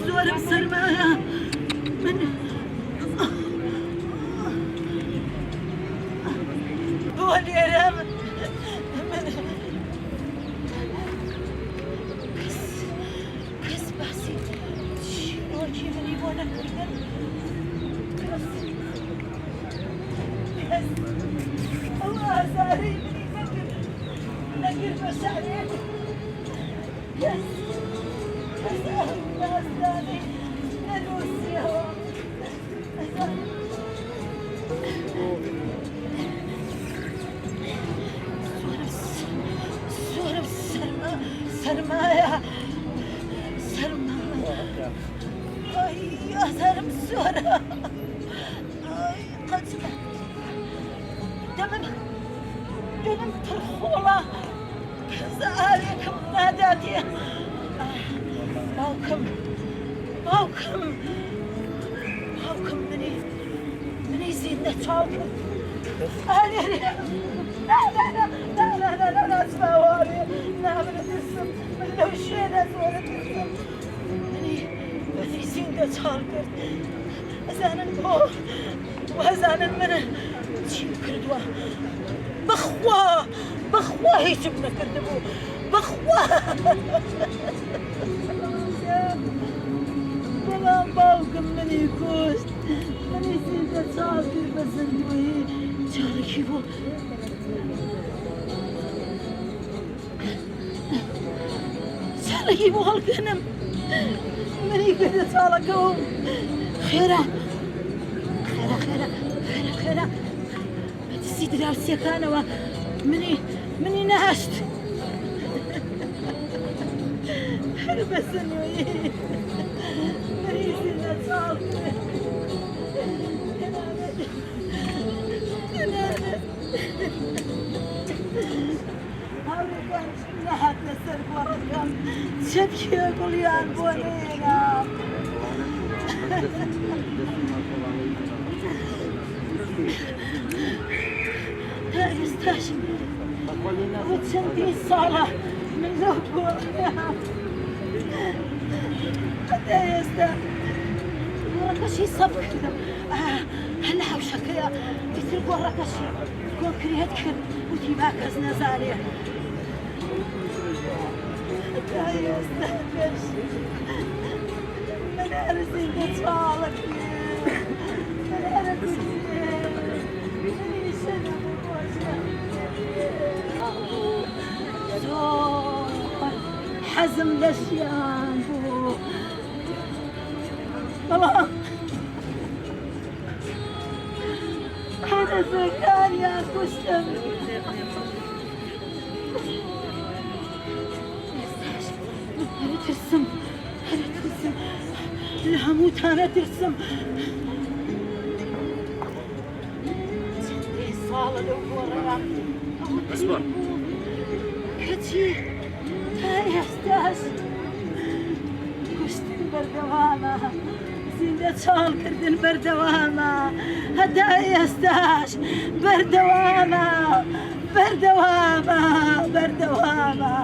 زۆرم سەرمایە من بۆ لێرە من کەس باسی چیرۆکی منی بۆ نەکردن کەس ئەو ئازارەی منی نەگرت بە شارێک کەس داستانی نەنووسیەوە زۆرم سەرمایە ئای ئازارم زۆرە ئای قەچمە دەمم پڕخۆڵە کەس ئاوێکم ناداتێ باوکم منی زیندە چاو کرد ئالێرێ ناسماوارێ نابرە دەستم من لەو شوێنە زۆرە دەستم منی زیندە چاو کرد ئەزانن بۆ وەزانن منە چیم کردووە بەخوا هیچم نەکردبوو بەخوا بەڵام باوکم منی کوشت منی زیندە چاو کرد بە زندویی چارەکی بۆ چارەکی بۆ هەڵکەنم منی کردە چاڵەکەوم خێرا بەدەستی دراوسیەکانەوە منی نەهەشت هەر بە زندویی منی زیندە چاو کرد هاوڕێکان نەهات لەسەر گۆڕەکەم چەپکێ گوڵیان بۆ نێنام تا ئێستاش بۆ چەندین ساڵە من لەو گۆڕەکەم هەتا ئێستا گۆڕەکەشی سەب کردم هەر لە حەوشەکەیە ئیتر گۆڕەکەشی کۆنکرێت کرد وتی با کەس نەزانێ هەتا ئێستا من هەر زیندە چاڵک من هەر زۆر حەزم لە ژیان بوو بەڵام ئازارەکانیان کوشتم هەرە ترسم لە هەمووتانە ترسم چەندێ ساڵە خەڵە لەو گۆڕەیە کەچی تا ئێستاش کوشتن بەردەوامە زیندە چاڵکردن بەردەوامە هەتا ئێستاش بەردەوامە بەردەوامە بەردەوامە.